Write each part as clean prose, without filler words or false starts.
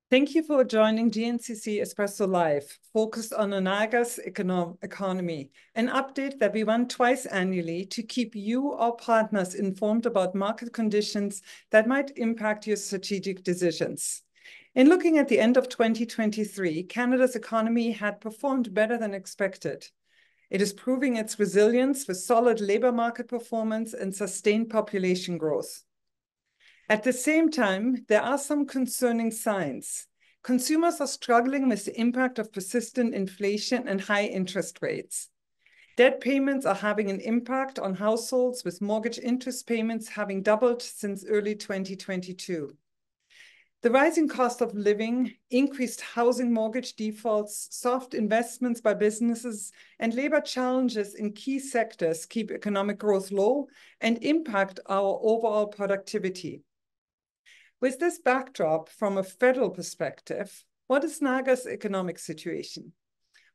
Thank you for joining GNCC Espresso Live, focused on Niagara's economy, an update that we run twice annually to keep you, our partners, informed about market conditions that might impact your strategic decisions. In looking at the end of 2023, Canada's economy had performed better than expected. It is proving its resilience with solid labor market performance and sustained population growth. At the same time, there are some concerning signs. Consumers are struggling with the impact of persistent inflation and high interest rates. Debt payments are having an impact on households, with mortgage interest payments having doubled since early 2022. The rising cost of living, increased housing mortgage defaults, soft investments by businesses, and labor challenges in key sectors keep economic growth low and impact our overall productivity. With this backdrop from a federal perspective, what is Niagara's economic situation?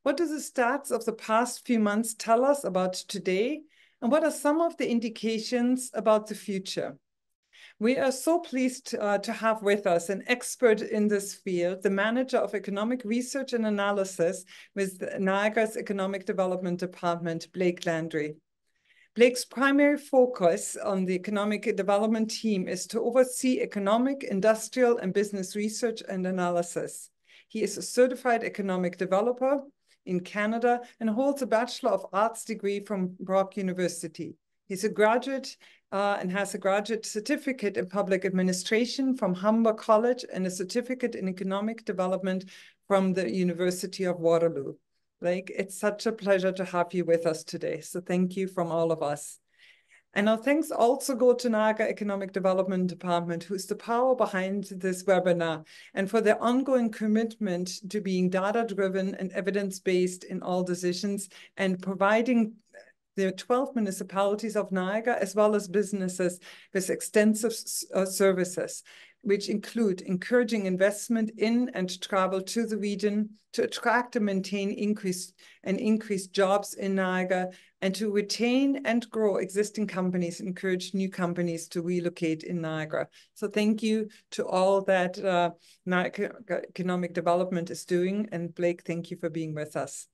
What do the stats of the past few months tell us about today? And what are some of the indications about the future? We are so pleased to have with us an expert in this field, the Manager of Economic Research and Analysis with Niagara's Economic Development Department, Blake Landry. Blake's primary focus on the economic development team is to oversee economic, industrial, and business research and analysis. He is a certified economic developer in Canada and holds a Bachelor of Arts degree from Brock University. He's a graduate and has a graduate certificate in public administration from Humber College and a certificate in economic development from the University of Waterloo. Blake, it's such a pleasure to have you with us today. So thank you from all of us. And our thanks also go to Niagara Economic Development Department, who's the power behind this webinar, and for their ongoing commitment to being data-driven and evidence-based in all decisions and providing the 12 municipalities of Niagara, as well as businesses with extensive services, which include encouraging investment in and travel to the region to attract and maintain increased jobs in Niagara, and to retain and grow existing companies, encourage new companies to relocate in Niagara. So thank you to all that Niagara Economic Development is doing. And Blake, thank you for being with us.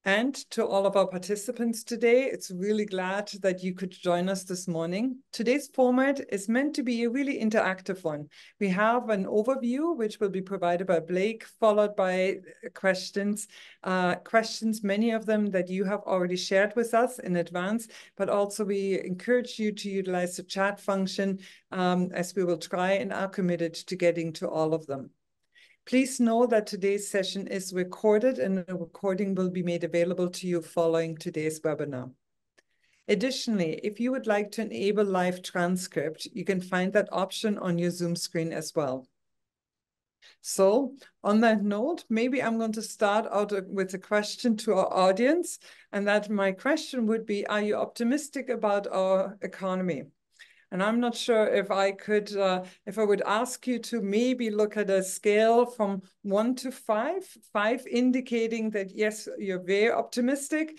And to all of our participants today, it's really glad that you could join us this morning. Today's format is meant to be a really interactive one. We have an overview, which will be provided by Blake, followed by questions, many of them that you have already shared with us in advance, but also we encourage you to utilize the chat function as we will try and are committed to getting to all of them. Please know that today's session is recorded and the recording will be made available to you following today's webinar. Additionally, if you would like to enable live transcript, you can find that option on your Zoom screen as well. So on that note, maybe I'm going to start out with a question to our audience, and that my question would be, are you optimistic about our economy? And I'm not sure if I could, if I would ask you to maybe look at a scale from 1 to 5, 5 indicating that, yes, you're very optimistic,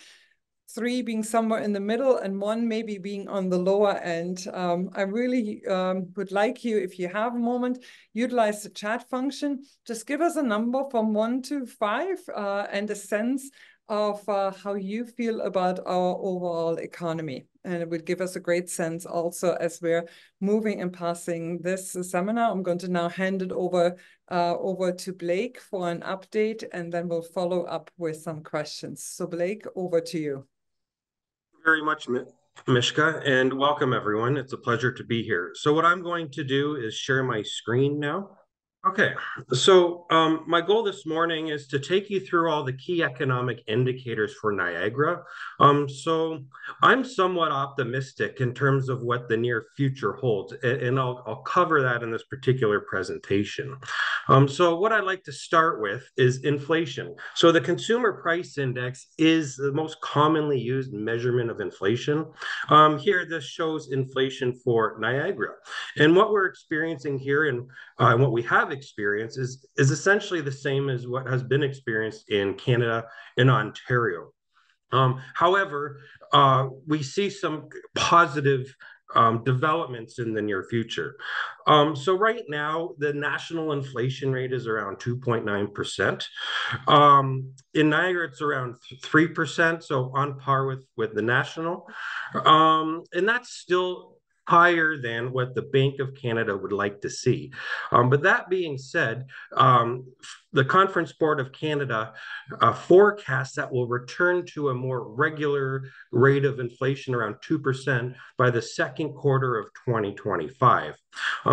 3 being somewhere in the middle, and 1 maybe being on the lower end. I really would like you, if you have a moment, utilize the chat function. Just give us a number from 1 to 5 and a sense of how you feel about our overall economy. And it would give us a great sense also as we're moving and passing this seminar. I'm going to now hand it over to Blake for an update, and then we'll follow up with some questions. So Blake, over to you. Very much, Mishka, and welcome everyone. It's a pleasure to be here. So what I'm going to do is share my screen now. Okay, so my goal this morning is to take you through all the key economic indicators for Niagara. So I'm somewhat optimistic in terms of what the near future holds, and I'll cover that in this particular presentation. So what I'd like to start with is inflation. So the Consumer Price Index is the most commonly used measurement of inflation. Here, this shows inflation for Niagara. And what we're experiencing here and what we have experienced is essentially the same as what has been experienced in Canada and Ontario. However, we see some positive developments in the near future. So right now, the national inflation rate is around 2.9%. In Niagara, it's around 3%, so on par with the national. And that's still higher than what the Bank of Canada would like to see. But that being said, the Conference Board of Canada forecasts that will return to a more regular rate of inflation around 2% by the second quarter of 2025.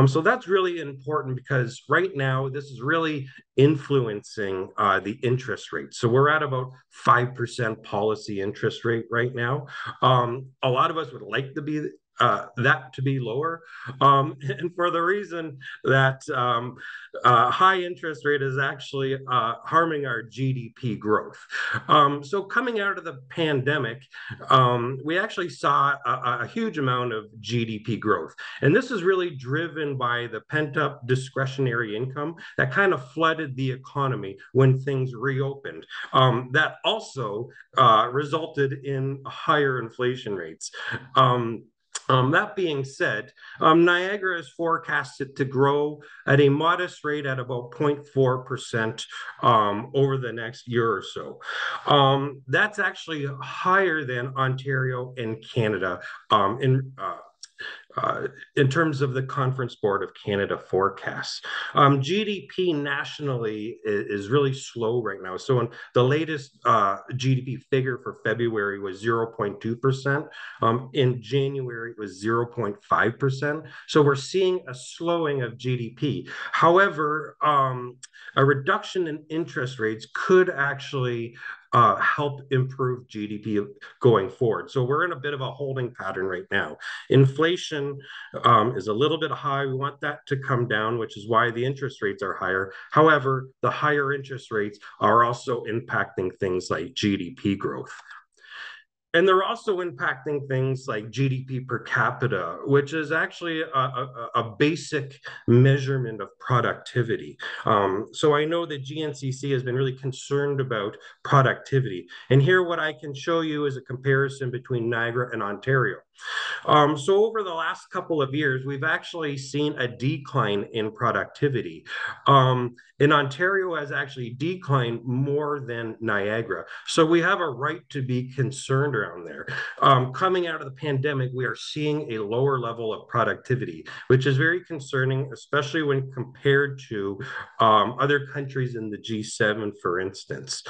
So that's really important because right now this is really influencing the interest rate. So we're at about 5% policy interest rate right now. A lot of us would like to be that to be lower, and for the reason that high interest rate is actually harming our GDP growth. So coming out of the pandemic, we actually saw a huge amount of GDP growth. And this is really driven by the pent-up discretionary income that kind of flooded the economy when things reopened. That also resulted in higher inflation rates. That being said, Niagara is forecasted to grow at a modest rate at about 0.4% over the next year or so. That's actually higher than Ontario and Canada in terms of the Conference Board of Canada forecasts. GDP nationally is really slow right now. So in the latest GDP figure for February was 0.2%. In January, it was 0.5%. So we're seeing a slowing of GDP. However, a reduction in interest rates could actually help improve GDP going forward. So we're in a bit of a holding pattern right now. Inflation is a little bit high. We want that to come down, which is why the interest rates are higher. However, the higher interest rates are also impacting things like GDP growth. And they're also impacting things like GDP per capita, which is actually a basic measurement of productivity. So I know that GNCC has been really concerned about productivity. And here what I can show you is a comparison between Niagara and Ontario. So over the last couple of years, we've actually seen a decline in productivity. And Ontario has actually declined more than Niagara. So we have a right to be concerned around there. Coming out of the pandemic, we are seeing a lower level of productivity, which is very concerning, especially when compared to other countries in the G7, for instance.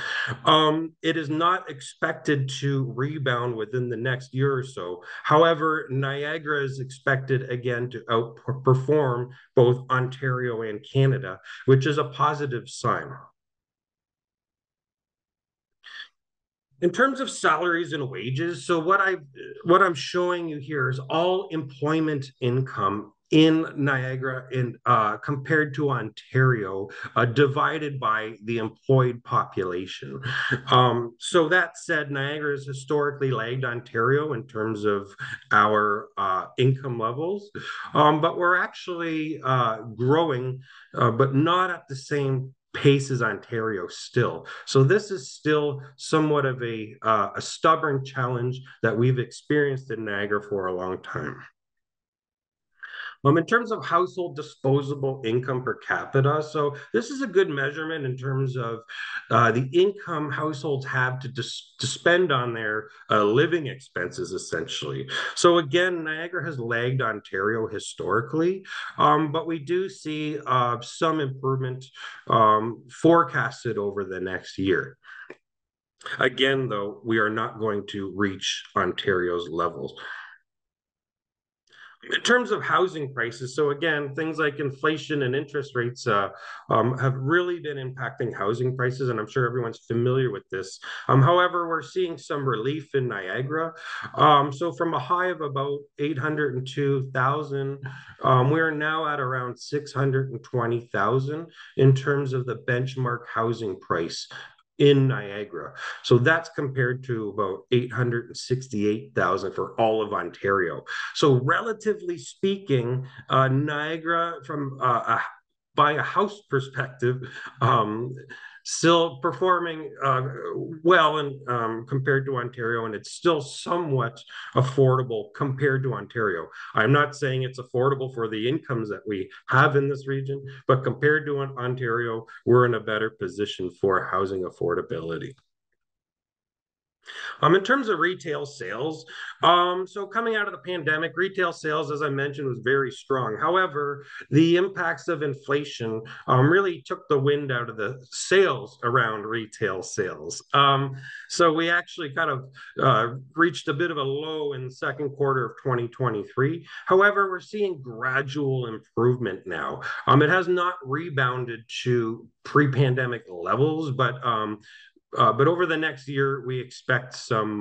It is not expected to rebound within the next year or so. However, Niagara is expected again to outperform both Ontario and Canada, which is a positive sign. In terms of salaries and wages, so what I'm showing you here is all employment income in Niagara and compared to Ontario, divided by the employed population. So that said, Niagara has historically lagged Ontario in terms of our income levels, but we're actually growing, but not at the same pace as Ontario still. So this is still somewhat of a stubborn challenge that we've experienced in Niagara for a long time. In terms of household disposable income per capita, so this is a good measurement in terms of the income households have to spend on their living expenses, essentially. So again, Niagara has lagged Ontario historically, but we do see some improvement forecasted over the next year. Again, though, we are not going to reach Ontario's levels. In terms of housing prices, so again, things like inflation and interest rates have really been impacting housing prices, and I'm sure everyone's familiar with this. However, we're seeing some relief in Niagara. So from a high of about 802,000, we're now at around 620,000 in terms of the benchmark housing price in Niagara. So that's compared to about 868,000 for all of Ontario. So relatively speaking, Niagara from by a house perspective, still performing well and compared to Ontario, and it's still somewhat affordable compared to Ontario. I'm not saying it's affordable for the incomes that we have in this region, but compared to Ontario, we're in a better position for housing affordability. In terms of retail sales, so coming out of the pandemic, retail sales, as I mentioned, was very strong. However, the impacts of inflation really took the wind out of the sails around retail sales. So we actually kind of reached a bit of a low in the second quarter of 2023. However, we're seeing gradual improvement now. It has not rebounded to pre-pandemic levels, but over the next year, we expect some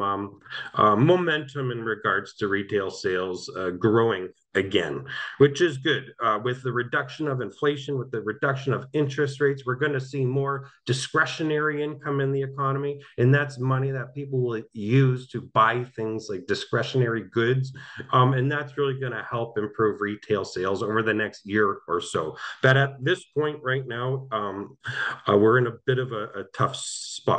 momentum in regards to retail sales growing again, which is good. With the reduction of inflation, with the reduction of interest rates, we're going to see more discretionary income in the economy, and that's money that people will use to buy things like discretionary goods, and that's really going to help improve retail sales over the next year or so. But at this point right now, we're in a bit of a tough spot.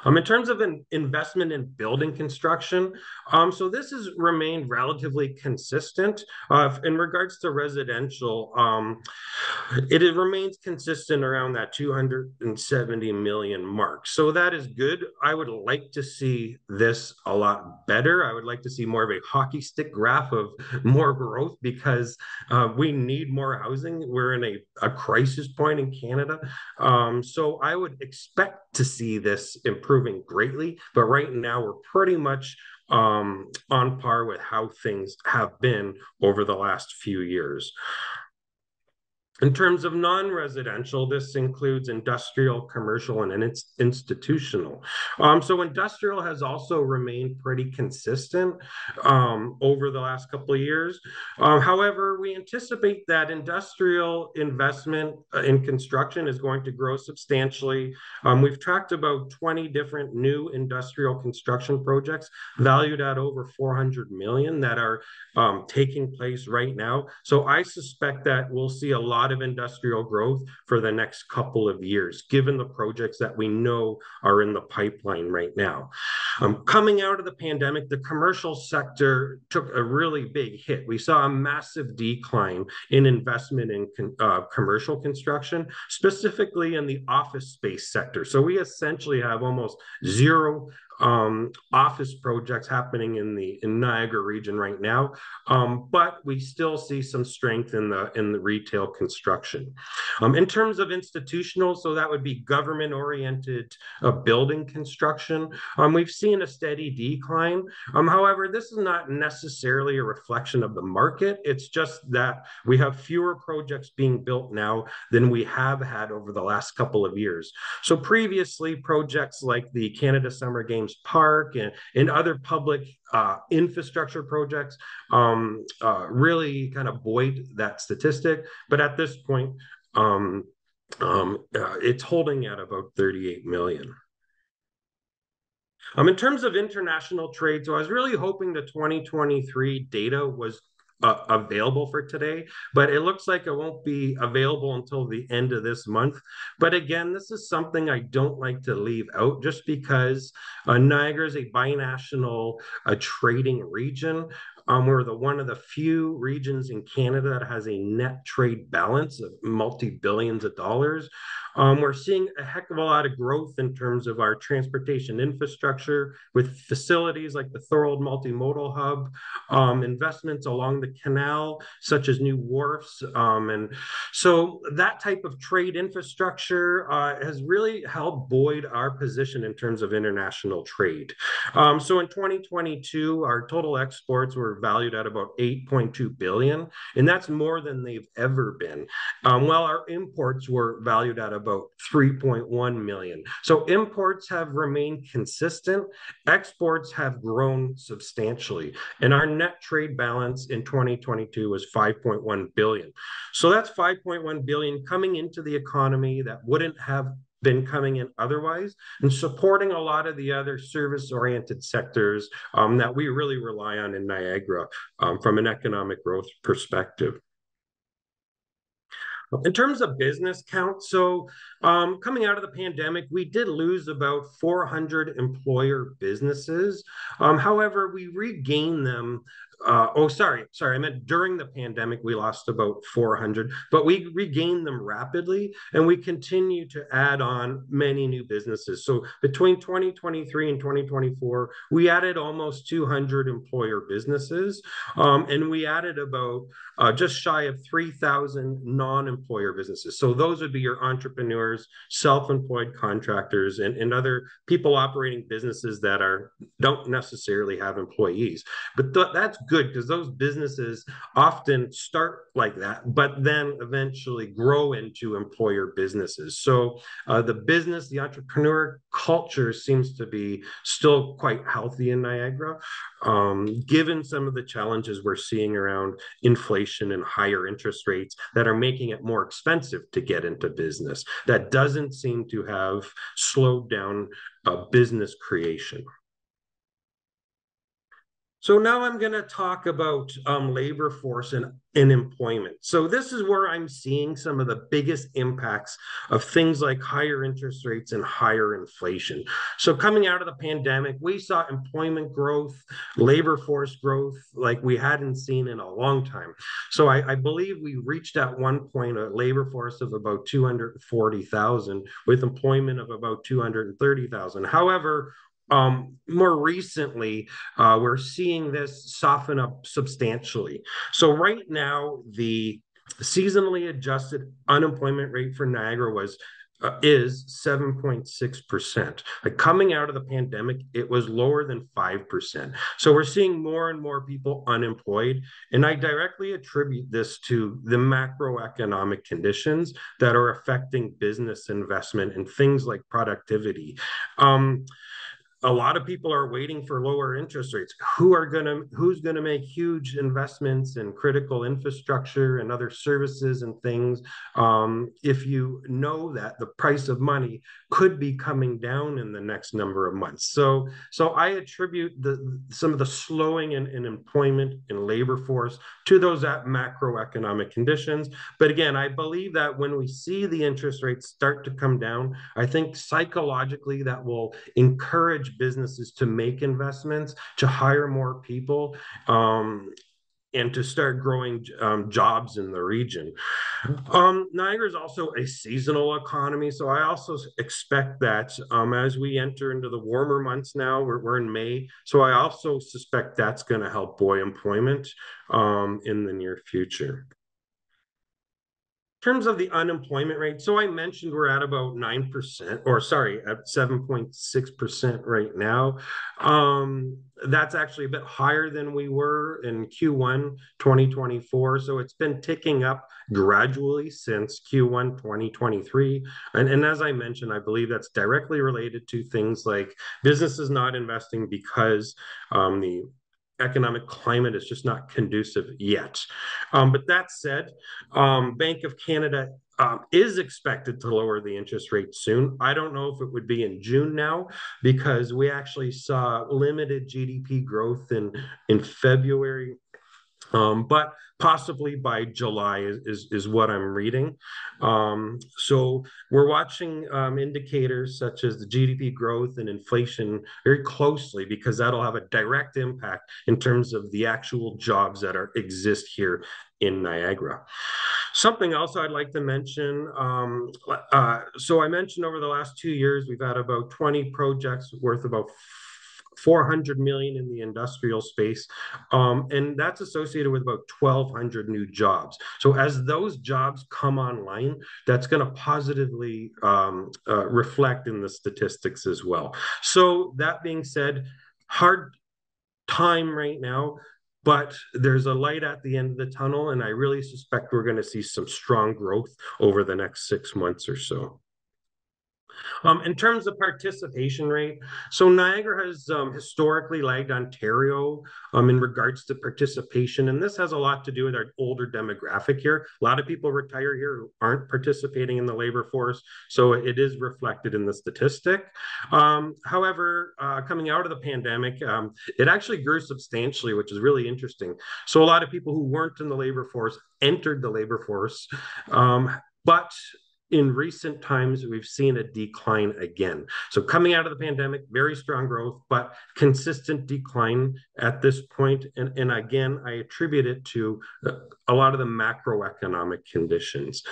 In terms of an investment in building construction, so this has remained relatively consistent. In regards to residential, it remains consistent around that 270 million mark. So that is good. I would like to see this a lot better. I would like to see more of a hockey stick graph of more growth because we need more housing. We're in a crisis point in Canada. So I would expect to see this improving greatly, but right now we're pretty much on par with how things have been over the last few years. In terms of non-residential, this includes industrial, commercial, and institutional. So industrial has also remained pretty consistent over the last couple of years. However, we anticipate that industrial investment in construction is going to grow substantially. We've tracked about 20 different new industrial construction projects valued at over 400 million that are taking place right now. So I suspect that we'll see a lot of industrial growth for the next couple of years, given the projects that we know are in the pipeline right now. Coming out of the pandemic, the commercial sector took a really big hit. We saw a massive decline in investment in commercial construction, specifically in the office space sector. So we essentially have almost zero office projects happening in the Niagara region right now, but we still see some strength in the retail construction. In terms of institutional, so that would be government-oriented building construction. We've seen a steady decline. However, this is not necessarily a reflection of the market. It's just that we have fewer projects being built now than we have had over the last couple of years. So previously, projects like the Canada Summer Games Park and other public infrastructure projects really kind of buoyed that statistic. But at this point, it's holding at about 38 million. In terms of international trade, so I was really hoping the 2023 data was available for today, but it looks like it won't be available until the end of this month. But again, this is something I don't like to leave out just because Niagara is a binational trading region. We're one of the few regions in Canada that has a net trade balance of multi-billions of dollars. We're seeing a heck of a lot of growth in terms of our transportation infrastructure with facilities like the Thorold Multimodal Hub, investments along the canal, such as new wharfs. And so that type of trade infrastructure has really helped buoy our position in terms of international trade. So in 2022, our total exports were valued at about 8.2 billion, and that's more than they've ever been. While our imports were valued at about 3.1 million. So imports have remained consistent. Exports have grown substantially. And our net trade balance in 2022 was 5.1 billion. So that's 5.1 billion coming into the economy that wouldn't have been coming in otherwise, and supporting a lot of the other service-oriented sectors that we really rely on in Niagara from an economic growth perspective. In terms of business count, so coming out of the pandemic, we did lose about 400 employer businesses. However, we regained them. Sorry, I meant during the pandemic, we lost about 400, but we regained them rapidly and we continue to add on many new businesses. So between 2023 and 2024, we added almost 200 employer businesses, and we added about just shy of 3,000 non-employer businesses. So those would be your entrepreneurs, self-employed contractors, and other people operating businesses that don't necessarily have employees. But that's good because those businesses often start like that, but then eventually grow into employer businesses. So the entrepreneur culture seems to be still quite healthy in Niagara, given some of the challenges we're seeing around inflation and higher interest rates that are making it more expensive to get into business. That doesn't seem to have slowed down business creation. So now I'm going to talk about labor force and employment. So this is where I'm seeing some of the biggest impacts of things like higher interest rates and higher inflation. So coming out of the pandemic, we saw employment growth, labor force growth like we hadn't seen in a long time. So I believe we reached at one point a labor force of about 240,000 with employment of about 230,000. However, more recently, we're seeing this soften up substantially. So right now, the seasonally adjusted unemployment rate for Niagara is 7.6%. Like coming out of the pandemic, it was lower than 5%. So we're seeing more and more people unemployed. And I directly attribute this to the macroeconomic conditions that are affecting business investment and things like productivity. A lot of people are waiting for lower interest rates. Who's gonna make huge investments in critical infrastructure and other services and things, if you know that the price of money could be coming down in the next number of months? So I attribute some of the slowing in employment and labor force to those macroeconomic conditions. But again, I believe that when we see the interest rates start to come down, I think psychologically that will encourage businesses to make investments, to hire more people, and to start growing jobs in the region. Niagara is also a seasonal economy, so I also expect that as we enter into the warmer months now, we're in May, so I also suspect that's going to help buoy employment in the near future. In terms of the unemployment rate, so I mentioned we're at about 9%, or sorry, at 7.6% right now. That's actually a bit higher than we were in Q1 2024. So it's been ticking up gradually since Q1 2023. And as I mentioned, I believe that's directly related to things like businesses not investing because the economic climate is just not conducive yet. But that said, Bank of Canada is expected to lower the interest rate soon. I don't know if it would be in June now, because we actually saw limited GDP growth in February. But possibly by July is what I'm reading. So we're watching indicators such as the GDP growth and inflation very closely, because that'll have a direct impact in terms of the actual jobs that exist here in Niagara. Something else I'd like to mention. So I mentioned over the last 2 years, we've had about 20 projects worth about 400 million in the industrial space, and that's associated with about 1,200 new jobs. So as those jobs come online, that's going to positively reflect in the statistics as well. So that being said, hard time right now, but there's a light at the end of the tunnel, and I really suspect we're going to see some strong growth over the next 6 months or so. In terms of participation rate, so Niagara has historically lagged Ontario in regards to participation, and this has a lot to do with our older demographic here. A lot of people retire here who aren't participating in the labor force, so it is reflected in the statistic. However, coming out of the pandemic, it actually grew substantially, which is really interesting. So a lot of people who weren't in the labor force entered the labor force, but in recent times, we've seen a decline again. So coming out of the pandemic, very strong growth, but consistent decline at this point. And again, I attribute it to a lot of the macroeconomic conditions.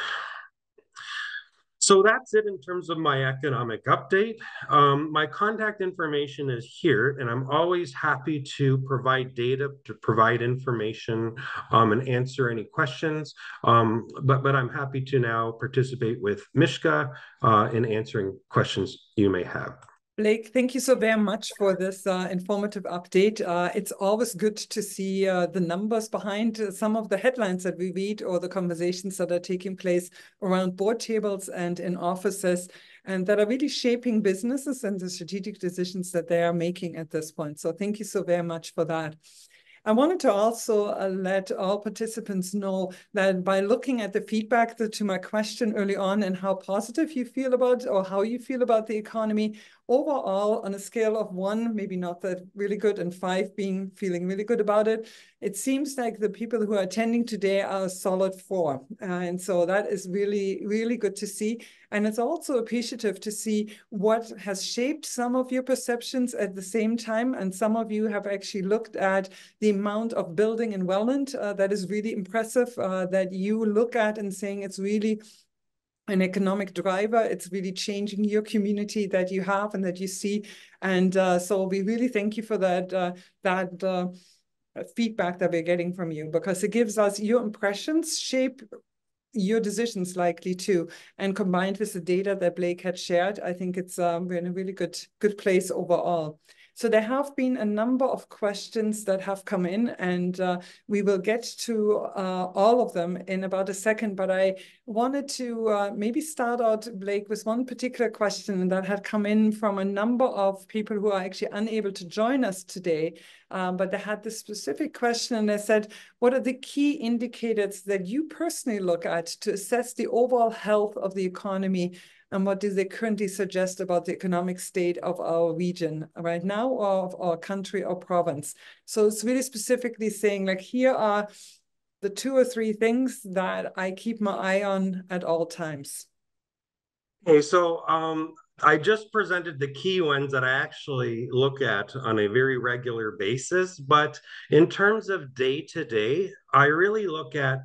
So that's it in terms of my economic update. My contact information is here, and I'm always happy to provide data, to provide information, and answer any questions. But I'm happy to now participate with Mishka in answering questions you may have. Blake, thank you so very much for this informative update. It's always good to see the numbers behind some of the headlines that we read or the conversations that are taking place around board tables and in offices, and that are really shaping businesses and the strategic decisions that they are making at this point. So thank you so very much for that. I wanted to also let all participants know that by looking at the feedback to my question early on and how positive you feel about or how you feel about the economy, overall, on a scale of 1, maybe not that really good, and 5 being feeling really good about it, it seems like the people who are attending today are a solid 4. And so that is really, really good to see. And it's also appreciative to see what has shaped some of your perceptions at the same time. And some of you have actually looked at the amount of building in Welland. That is really impressive, that you look at and saying it's really an economic driver. It's really changing your community that you have and that you see. And so we really thank you for that feedback that we're getting from you, because it gives us your impressions shape your decisions likely too. And combined with the data that Blake had shared, I think it's we're in a really good place overall. So there have been a number of questions that have come in, and we will get to all of them in about a second. But I wanted to maybe start out, Blake, with one particular question that had come in from a number of people who are actually unable to join us today. But they had this specific question, and they said, what are the key indicators that you personally look at to assess the overall health of the economy? And what do they currently suggest about the economic state of our region right now, or of our country or province? So it's really specifically saying, like, here are the 2 or 3 things that I keep my eye on at all times. Okay, so I just presented the key ones that I actually look at on a very regular basis. But in terms of day to day, I really look at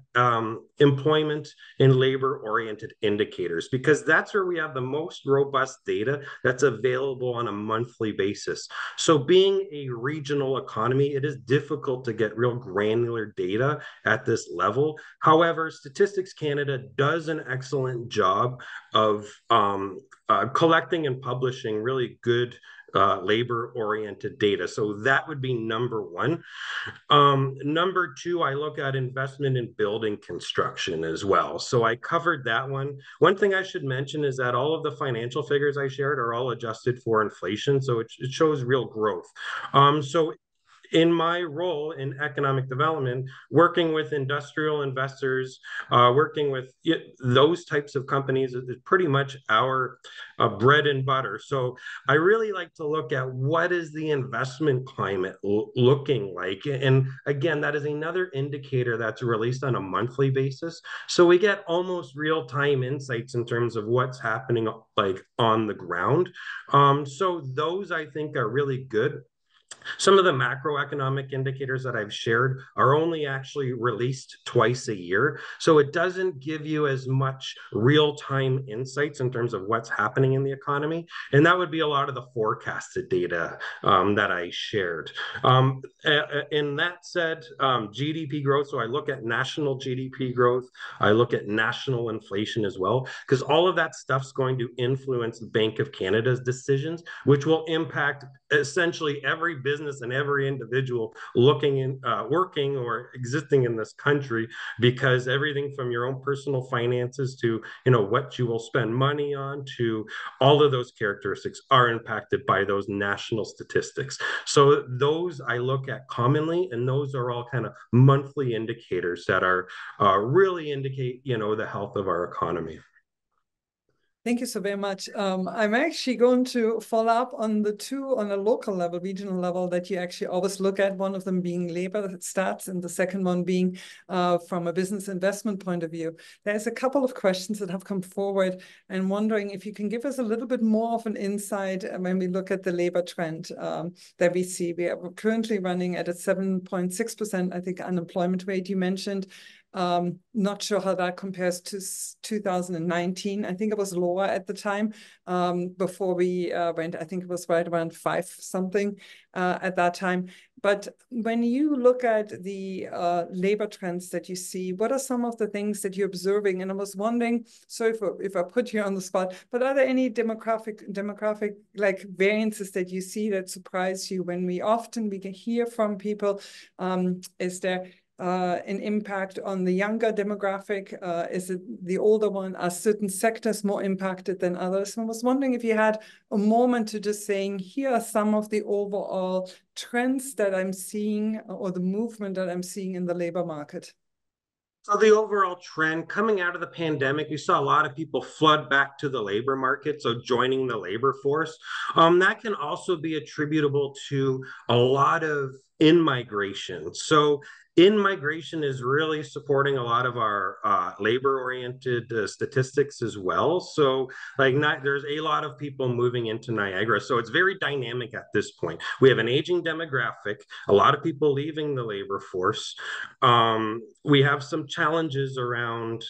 employment and labor-oriented indicators, because that's where we have the most robust data that's available on a monthly basis. So being a regional economy, it is difficult to get real granular data at this level. However, Statistics Canada does an excellent job of collecting and publishing really good labor-oriented data. So that would be number 1. Number 2, I look at investment in building construction as well. So I covered that one. One thing I should mention is that all of the financial figures I shared are all adjusted for inflation. So it shows real growth. So in my role in economic development, working with industrial investors, working with those types of companies is pretty much our bread and butter. So I really like to look at what is the investment climate looking like. And again, that is another indicator that's released on a monthly basis. So we get almost real-time insights in terms of what's happening like on the ground. So those I think are really good. Some of the macroeconomic indicators that I've shared are only actually released twice a year. So it doesn't give you as much real-time insights in terms of what's happening in the economy. And that would be a lot of the forecasted data that I shared. In that said, GDP growth, so I look at national GDP growth, I look at national inflation as well, because all of that stuff's going to influence the Bank of Canada's decisions, which will impact essentially every business business and every individual looking in, working or existing in this country, because everything from your own personal finances to, what you will spend money on, to all of those characteristics are impacted by those national statistics. So those I look at commonly, and those are all kind of monthly indicators that are really indicate, the health of our economy. Thank you so very much. I'm actually going to follow up on the two on a local level, regional level, that you actually always look at, one of them being labor stats and the second one being from a business investment point of view. There's a couple of questions that have come forward and wondering if you can give us a little bit more of an insight when we look at the labor trend that we see. We are currently running at a 7.6%, I think, unemployment rate you mentioned. Not sure how that compares to 2019. I think it was lower at the time before we went. I think it was right around 5 something at that time. But when you look at the labor trends that you see, what are some of the things that you're observing? And I was wondering, sorry if I put you on the spot, but are there any demographic like variances that you see that surprise you? When we can hear from people, is there an impact on the younger demographic? Is it the older one? Are certain sectors more impacted than others? I was wondering if you had a moment to just saying, here are some of the overall trends that I'm seeing or the movement that I'm seeing in the labor market. So the overall trend coming out of the pandemic, we saw a lot of people flood back to the labor market, so joining the labor force. That can also be attributable to a lot of in-migration. So in-migration is really supporting a lot of our labor-oriented statistics as well. So there's a lot of people moving into Niagara. So it's very dynamic at this point. We have an aging demographic, a lot of people leaving the labor force. We have some challenges around,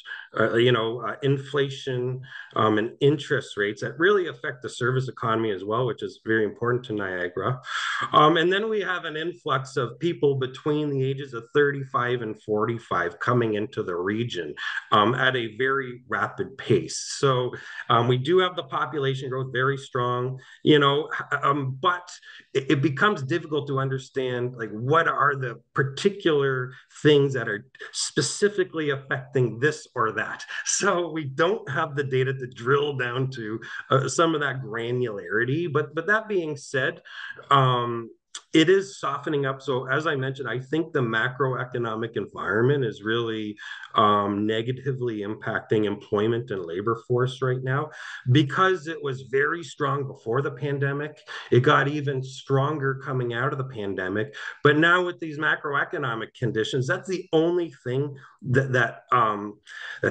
inflation and interest rates that really affect the service economy as well, which is very important to Niagara. And then we have an influx of people between the ages of 35 and 45 coming into the region at a very rapid pace. So we do have the population growth very strong, but it becomes difficult to understand what are the particular things that are specifically affecting this or that. So we don't have the data to drill down to some of that granularity. But that being said, it is softening up. So as I mentioned, I think the macroeconomic environment is really negatively impacting employment and labor force right now, because it was very strong before the pandemic. It got even stronger coming out of the pandemic. But now with these macroeconomic conditions, that's the only thing that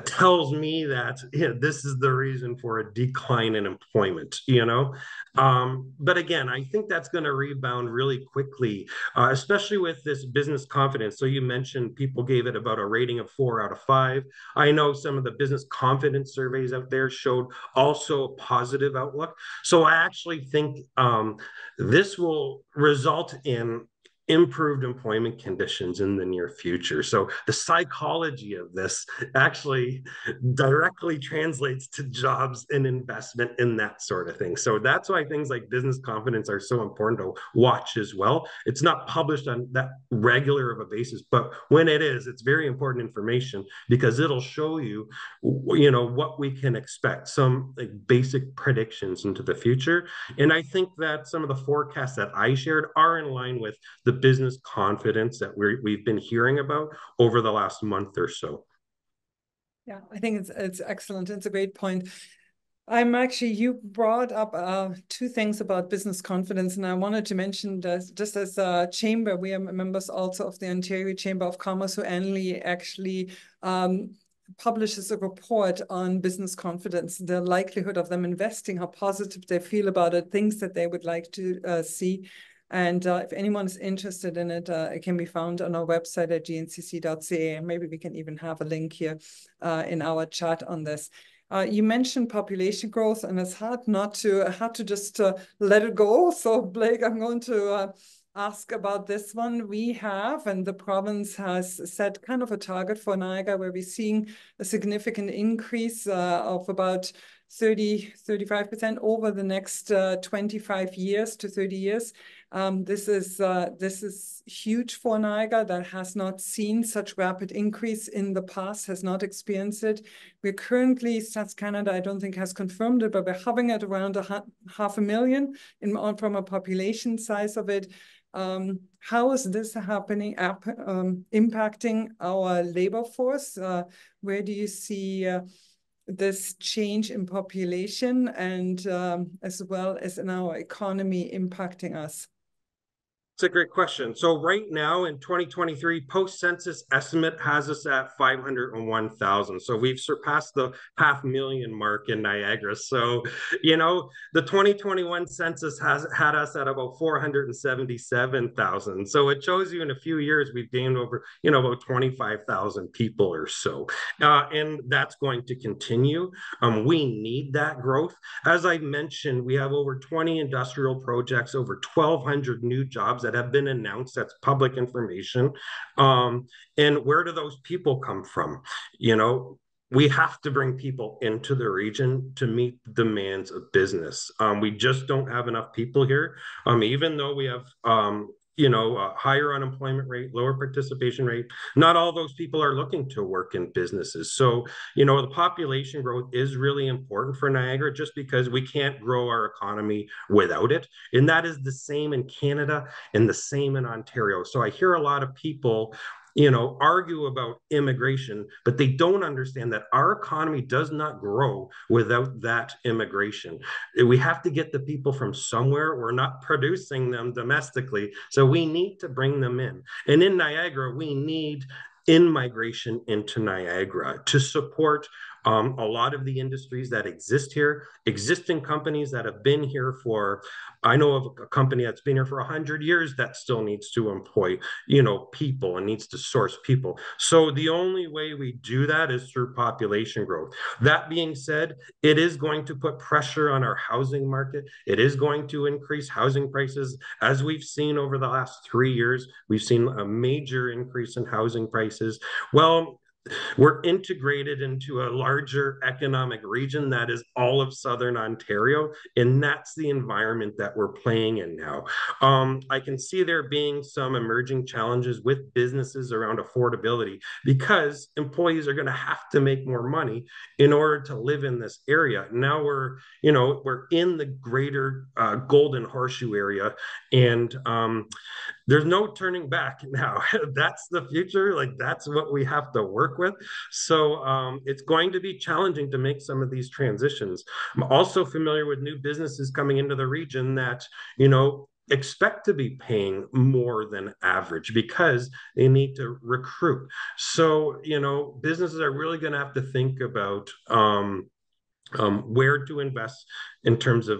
tells me that this is the reason for a decline in employment, But again, I think that's going to rebound really quickly, especially with this business confidence. So you mentioned people gave it about a rating of 4 out of 5. I know some of the business confidence surveys out there showed also a positive outlook. So I actually think this will result in improved employment conditions in the near future. So the psychology of this actually directly translates to jobs and investment in that sort of thing. So that's why things like business confidence are so important to watch as well. It's not published on that regular of a basis, but when it is, it's very important information, because it'll show you, what we can expect, some basic predictions into the future. And I think that some of the forecasts that I shared are in line with the business confidence that we've been hearing about over the last month or so. Yeah, I think it's excellent. It's a great point. You brought up two things about business confidence, and I wanted to mention that just as a chamber, we are members also of the Ontario Chamber of Commerce, who annually actually publishes a report on business confidence, the likelihood of them investing, how positive they feel about it, things that they would like to see. And if anyone's interested in it, it can be found on our website at gncc.ca. Maybe we can even have a link here in our chat on this. You mentioned population growth, and it's hard to just let it go. So Blake, I'm going to ask about this one. We have, and the province has set kind of a target for Niagara, where we're seeing a significant increase of about 35% over the next 25 years to 30 years. This is huge for Niagara, that has not seen such rapid increase in the past, has not experienced it. We're currently, Stats Canada, I don't think has confirmed it, but we're hovering at around 500,000 from a population size of it. How is this happening, impacting our labor force? Where do you see this change in population and as well as in our economy impacting us? It's a great question. So right now in 2023, post-census estimate has us at 501,000. So we've surpassed the 500,000 mark in Niagara. So, the 2021 census has had us at about 477,000. So it shows you in a few years, we've gained over, about 25,000 people or so. And that's going to continue. We need that growth. As I mentioned, we have over 20 industrial projects, over 1,200 new jobs that have been announced. That's public information. And where do those people come from? We have to bring people into the region to meet the demands of business. We just don't have enough people here. Even though we have a higher unemployment rate, lower participation rate, not all those people are looking to work in businesses. So, the population growth is really important for Niagara, just because we can't grow our economy without it. And that is the same in Canada and the same in Ontario. So I hear a lot of people argue about immigration, but they don't understand that our economy does not grow without that immigration. We have to get the people from somewhere. We're not producing them domestically, so we need to bring them in. And in Niagara, we need in-migration into Niagara to support a lot of the industries that exist here, existing companies that have been here for, I know of a company that's been here for 100 years that still needs to employ, people and needs to source people. So the only way we do that is through population growth. That being said, it is going to put pressure on our housing market. It is going to increase housing prices. As we've seen over the last 3 years, we've seen a major increase in housing prices. Well, we're integrated into a larger economic region that is all of Southern Ontario, and that's the environment that we're playing in now. I can see there being some emerging challenges with businesses around affordability, because employees are going to have to make more money in order to live in this area. Now we're in the greater Golden Horseshoe area, and there's no turning back now. That's the future. Like, that's what we have to work with. So it's going to be challenging to make some of these transitions. I'm also familiar with new businesses coming into the region that, expect to be paying more than average because they need to recruit. So, businesses are really going to have to think about where to invest in terms of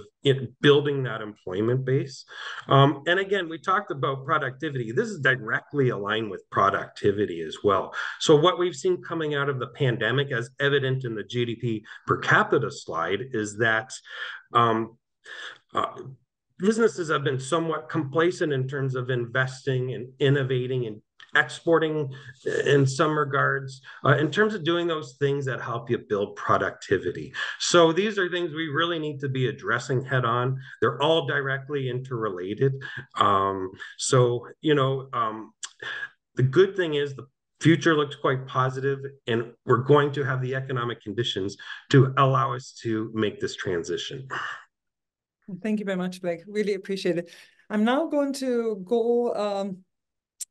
building that employment base. And again, we talked about productivity. This is directly aligned with productivity as well. So what we've seen coming out of the pandemic, as evident in the GDP per capita slide, is that businesses have been somewhat complacent in terms of investing and innovating and exporting in some regards, in terms of doing those things that help you build productivity. So these are things we really need to be addressing head on. They're all directly interrelated. The good thing is the future looks quite positive, and we're going to have the economic conditions to allow us to make this transition. Thank you very much, Blake. Really appreciate it. I'm now going to go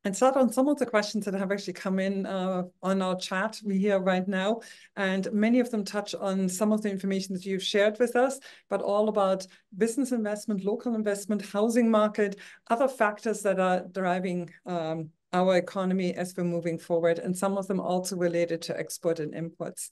and start on some of the questions that have actually come in on our chat we hear right now. And many of them touch on some of the information that you've shared with us, but all about business investment, local investment, housing market, other factors that are driving our economy as we're moving forward, and some of them also related to export and imports.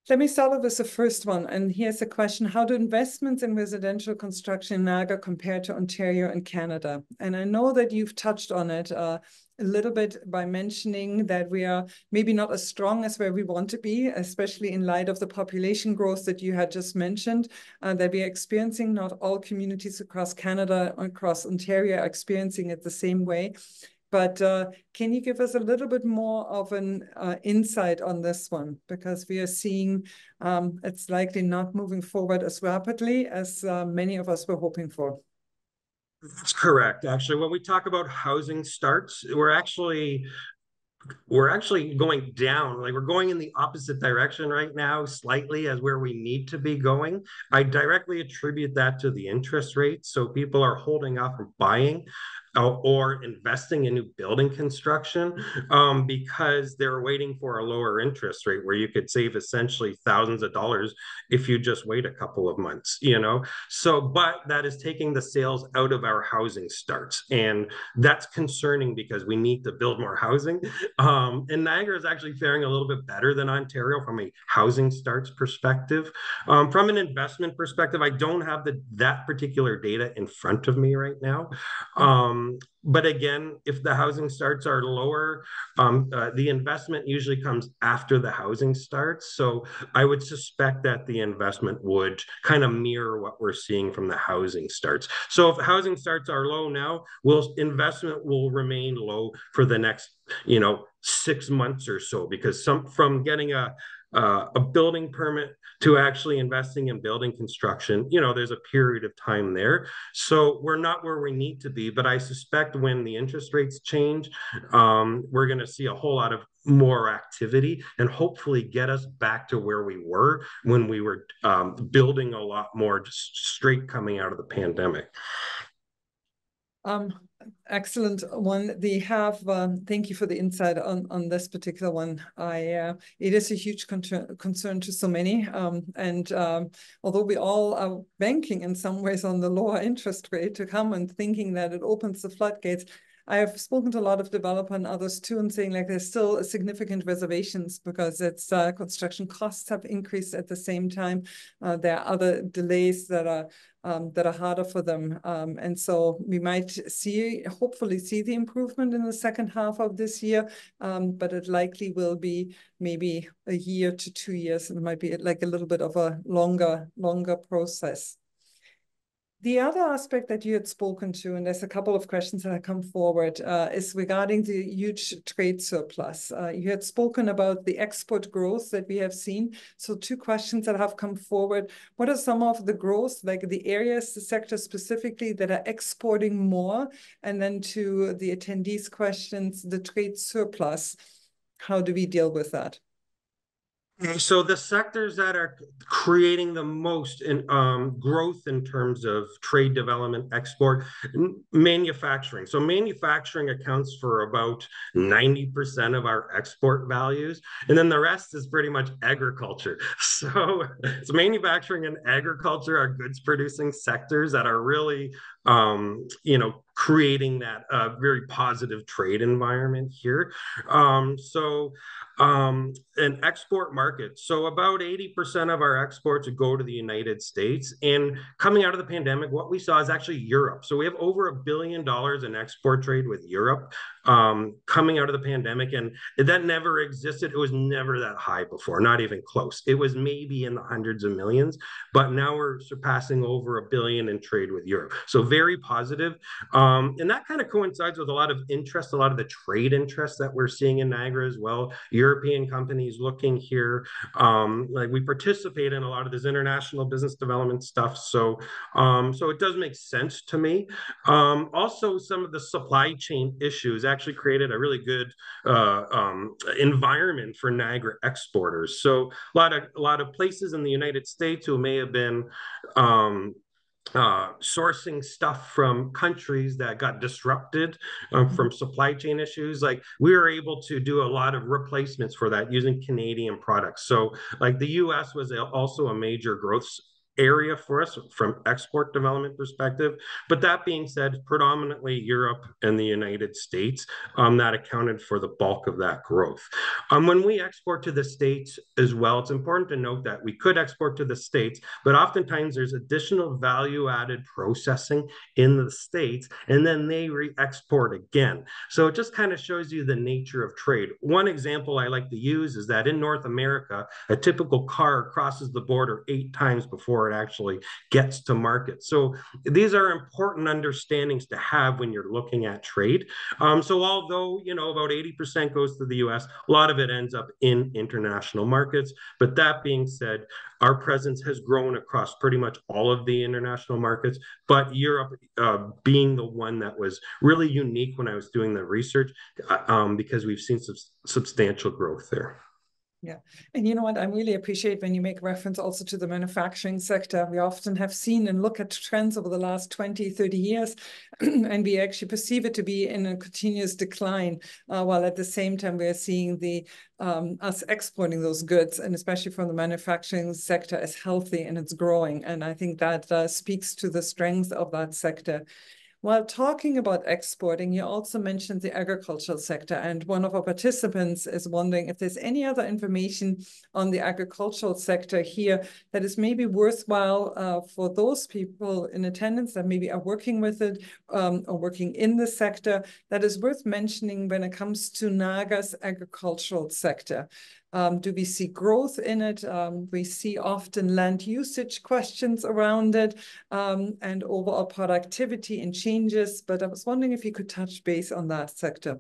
Let me start with the first one. And here's the question: how do investments in residential construction in Niagara compare to Ontario and Canada? And I know that you've touched on it a little bit by mentioning that we are maybe not as strong as where we want to be, especially in light of the population growth that you had just mentioned, that we are experiencing. Not all communities across Canada, across Ontario are experiencing it the same way. But can you give us a little bit more of an insight on this one? Because we are seeing it's likely not moving forward as rapidly as many of us were hoping for. That's correct. Actually, when we talk about housing starts, we're actually going down. Like we're going in the opposite direction right now, slightly as where we need to be going. I directly attribute that to the interest rate. So people are holding off from buying or investing in new building construction because they're waiting for a lower interest rate where you could save essentially thousands of dollars if you just wait a couple of months, you know? So, but that is taking the sales out of our housing starts. And that's concerning because we need to build more housing. And Niagara is actually faring a little bit better than Ontario from a housing starts perspective. From an investment perspective, I don't have that particular data in front of me right now. But again, if the housing starts are lower, the investment usually comes after the housing starts. So I would suspect that the investment would kind of mirror what we're seeing from the housing starts. So if housing starts are low now, investment will remain low for the next 6 months or so, because from getting a building permit to actually investing in building construction, there's a period of time there. So we're not where we need to be, but I suspect when the interest rates change, we're going to see a whole lot of more activity and hopefully get us back to where we were when we were building a lot more just straight coming out of the pandemic. Um, Excellent one. They have, thank you for the insight on this particular one. It is a huge concern to so many. Although we all are banking in some ways on the lower interest rate to come and thinking that it opens the floodgates, I have spoken to a lot of developer and others too, and saying like there's still significant reservations because it's construction costs have increased at the same time. There are other delays that are harder for them. And so we might hopefully see the improvement in the second half of this year, but it likely will be maybe a year to 2 years. It might be like a little bit of a longer process. The other aspect that you had spoken to, and there's a couple of questions that have come forward, is regarding the huge trade surplus. You had spoken about the export growth that we have seen. So 2 questions that have come forward. What are some of the growth, like the areas, the sectors specifically that are exporting more? And then to the attendees' questions, the trade surplus, how do we deal with that? So the sectors that are creating the most in growth in terms of trade development, export, manufacturing. So manufacturing accounts for about 90% of our export values, and then the rest is pretty much agriculture. So manufacturing and agriculture are goods producing sectors that are really, creating that very positive trade environment here. An export market. So about 80% of our exports go to the United States. And coming out of the pandemic, what we saw is actually Europe. So we have over $1 billion in export trade with Europe coming out of the pandemic. And that never existed. It was never that high before, not even close. It was maybe in the hundreds of millions, but now we're surpassing over $1 billion in trade with Europe. So very positive. And that kind of coincides with a lot of interest, a lot of the trade interest that we're seeing in Niagara as well. European companies looking here. Like we participate in a lot of this international business development stuff. So it does make sense to me. Also, some of the supply chain issues actually created a really good environment for Niagara exporters. So a lot of places in the United States who may have been sourcing stuff from countries that got disrupted from supply chain issues. Like we were able to do a lot of replacements for that using Canadian products. So like the US was also a major growth area for us from export development perspective. But that being said, predominantly Europe and the United States that accounted for the bulk of that growth. When we export to the States as well, it's important to note that we could export to the States, but oftentimes there's additional value added processing in the States, and then they re-export again. So it just kind of shows you the nature of trade. One example I like to use is that in North America, a typical car crosses the border 8 times before before it actually gets to market. So these are important understandings to have when you're looking at trade. So although, about 80% goes to the US, a lot of it ends up in international markets. But that being said, our presence has grown across pretty much all of the international markets, but Europe being the one that was really unique when I was doing the research, because we've seen substantial growth there. Yeah. And you know what? I really appreciate when you make reference also to the manufacturing sector. We often have seen and look at trends over the last 20, 30 years, and we actually perceive it to be in a continuous decline, while at the same time we are seeing us exporting those goods, and especially from the manufacturing sector, as healthy and it's growing. And I think that speaks to the strength of that sector. While talking about exporting, you also mentioned the agricultural sector, and one of our participants is wondering if there's any other information on the agricultural sector here that is maybe worthwhile for those people in attendance that maybe are working with it or working in the sector, that is worth mentioning when it comes to Niagara's agricultural sector. Do we see growth in it? We see often land usage questions around it, and overall productivity and changes, but I was wondering if you could touch base on that sector.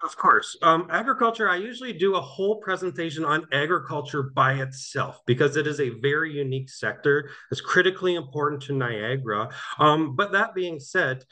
Of course. Agriculture, I usually do a whole presentation on agriculture by itself because it is a very unique sector. It's critically important to Niagara. But that being said,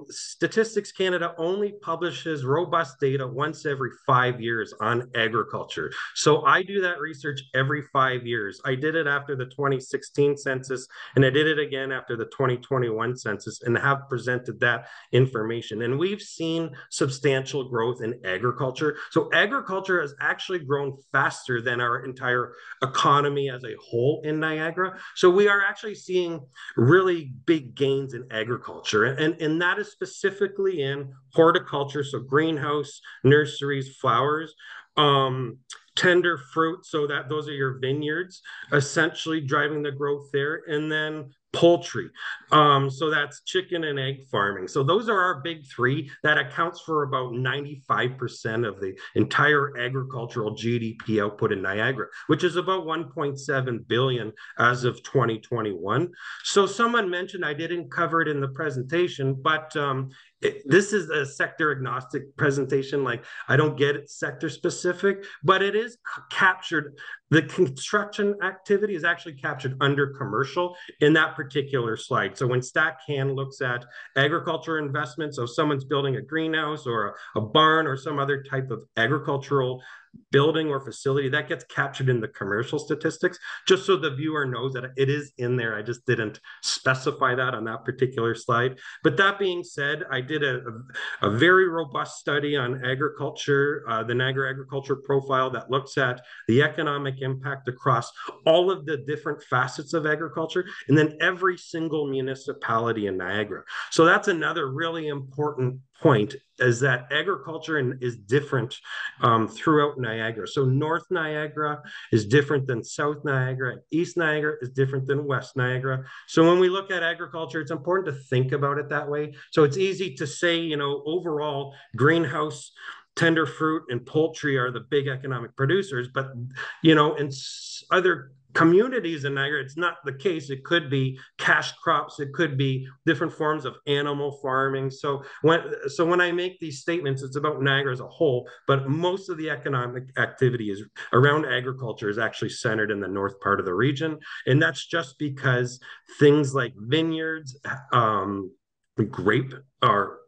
Statistics Canada only publishes robust data once every 5 years on agriculture. So I do that research every 5 years. I did it after the 2016 census, and I did it again after the 2021 census, and have presented that information. And we've seen substantial growth in agriculture. So agriculture has actually grown faster than our entire economy as a whole in Niagara. So we are actually seeing really big gains in agriculture. And that is specifically in horticulture, so greenhouse, nurseries, flowers, tender fruit, so that those are your vineyards, essentially driving the growth there. And then poultry. So that's chicken and egg farming. So those are our big three. That accounts for about 95% of the entire agricultural GDP output in Niagara, which is about 1.7 billion as of 2021. So someone mentioned, I didn't cover it in the presentation, but this is a sector agnostic presentation. Like, I don't get it sector specific, but it is captured. The construction activity is actually captured under commercial in that particular slide. So when StatCan looks at agriculture investments, so if someone's building a greenhouse or a barn or some other type of agricultural building or facility, that gets captured in the commercial statistics, just so the viewer knows that it is in there. I just didn't specify that on that particular slide. But that being said, I did a very robust study on agriculture, the Niagara agriculture profile, that looks at the economic impact across all of the different facets of agriculture, and then every single municipality in Niagara. So that's another really important point, is that agriculture is different throughout Niagara. So North Niagara is different than South Niagara. East Niagara is different than West Niagara. So when we look at agriculture, it's important to think about it that way. So it's easy to say, overall, greenhouse, tender fruit, and poultry are the big economic producers, but in other communities in Niagara, it's not the case. It could be cash crops. It could be different forms of animal farming. So when I make these statements, it's about Niagara as a whole, but most of the economic activity is around agriculture is actually centered in the north part of the region. And that's just because things like vineyards,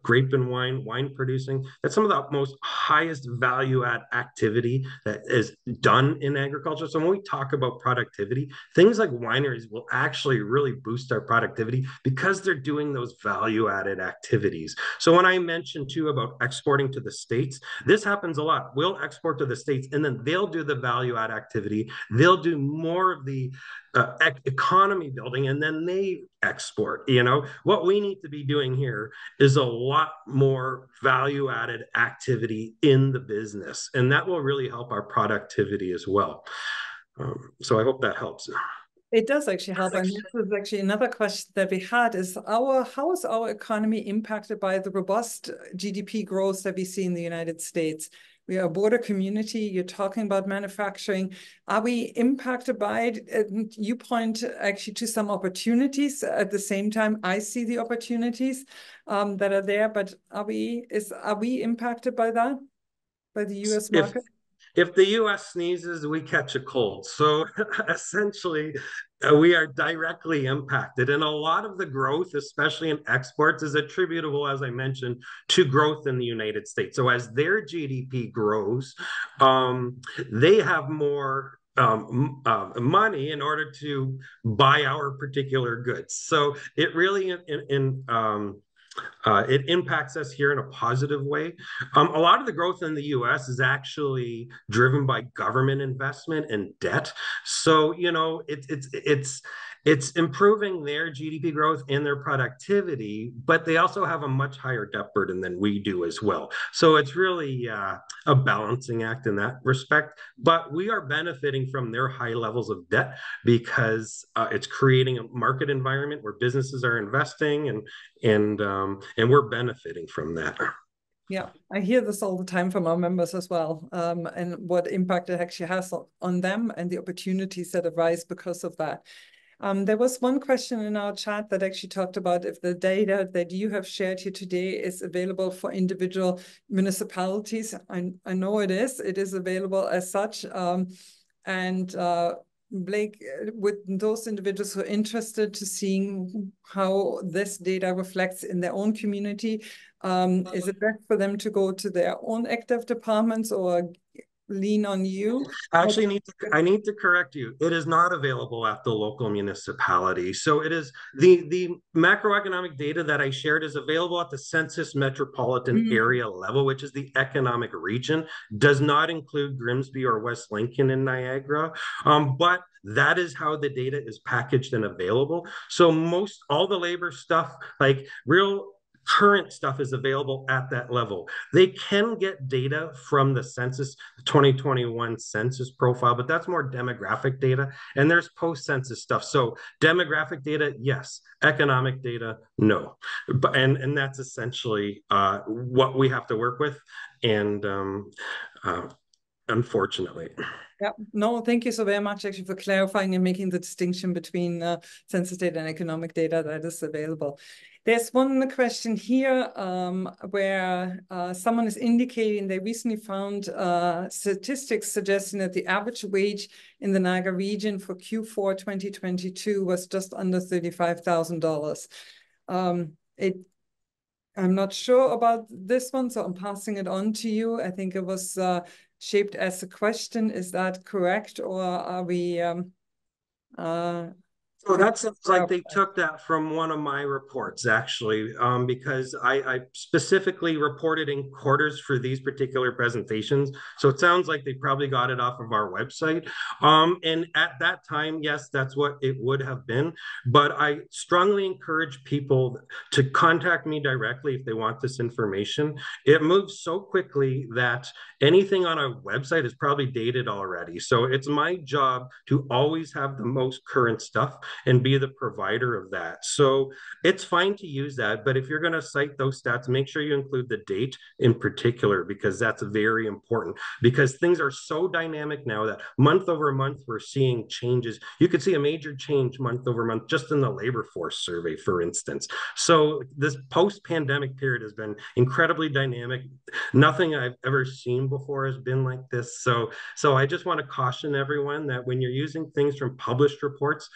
grape and wine producing, that's some of the most highest value add activity that is done in agriculture. So when we talk about productivity, things like wineries will actually really boost our productivity because they're doing those value added activities. So when I mentioned too about exporting to the States, this happens a lot. We'll export to the States, and then they'll do the value add activity. They'll do more of the economy building, and then they export. What we need to be doing here is a lot more value added activity in the business, and that will really help our productivity as well. So I hope that helps. It does actually help. And this is actually another question that we had is how is our economy impacted by the robust GDP growth that we see in the United States? We are a border community. You're talking about manufacturing. Are we impacted by it? And you point actually to some opportunities. At the same time, I see the opportunities that are there, but are we impacted by that, by the US market? If the US sneezes, we catch a cold. So essentially, we are directly impacted. And a lot of the growth, especially in exports, is attributable, as I mentioned, to growth in the United States. So as their GDP grows, they have more money in order to buy our particular goods. So it really it impacts us here in a positive way. A lot of the growth in the U.S. is actually driven by government investment and debt. So it's improving their GDP growth and their productivity, but they also have a much higher debt burden than we do as well. So it's really a balancing act in that respect. But we are benefiting from their high levels of debt because it's creating a market environment where businesses are investing and we're benefiting from that. Yeah, I hear this all the time from our members as well, and what impact it actually has on them and the opportunities that arise because of that. There was one question in our chat that actually talked about if the data that you have shared here today is available for individual municipalities. I know it is. It is available as such. Blake, with those individuals who are interested to seeing how this data reflects in their own community, is it best for them to go to their own active departments or lean on you? Actually, I need to correct you. It is not available at the local municipality. So it is the macroeconomic data that I shared is available at the census metropolitan area level, which is the economic region. Does not include Grimsby or West Lincoln in Niagara, but that is how the data is packaged and available. So all the labor stuff, like real current stuff, is available at that level. They can get data from the census 2021 census profile, but that's more demographic data, and there's post-census stuff. So demographic data, yes. Economic data, no. And that's essentially what we have to work with, and unfortunately. Yeah, no, thank you so very much actually for clarifying and making the distinction between census data and economic data that is available. There's one question here where someone is indicating they recently found statistics suggesting that the average wage in the Niagara region for Q4 2022 was just under $35,000. I'm not sure about this one, so I'm passing it on to you. I think it was shaped as a question. Is that correct, or are we So that sounds like they took that from one of my reports, actually, because I specifically reported in quarters for these particular presentations. So it sounds like they probably got it off of our website. And at that time, yes, that's what it would have been. But I strongly encourage people to contact me directly if they want this information. It moves so quickly that anything on a website is probably dated already. So it's my job to always have the most current stuff and be the provider of that. So it's fine to use that, but if you're going to cite those stats, make sure you include the date in particular, because that's very important, because things are so dynamic now that month over month, we're seeing changes. You could see a major change month over month just in the labor force survey, for instance. So this post-pandemic period has been incredibly dynamic. Nothing I've ever seen before has been like this. So I just want to caution everyone that when you're using things from published reports,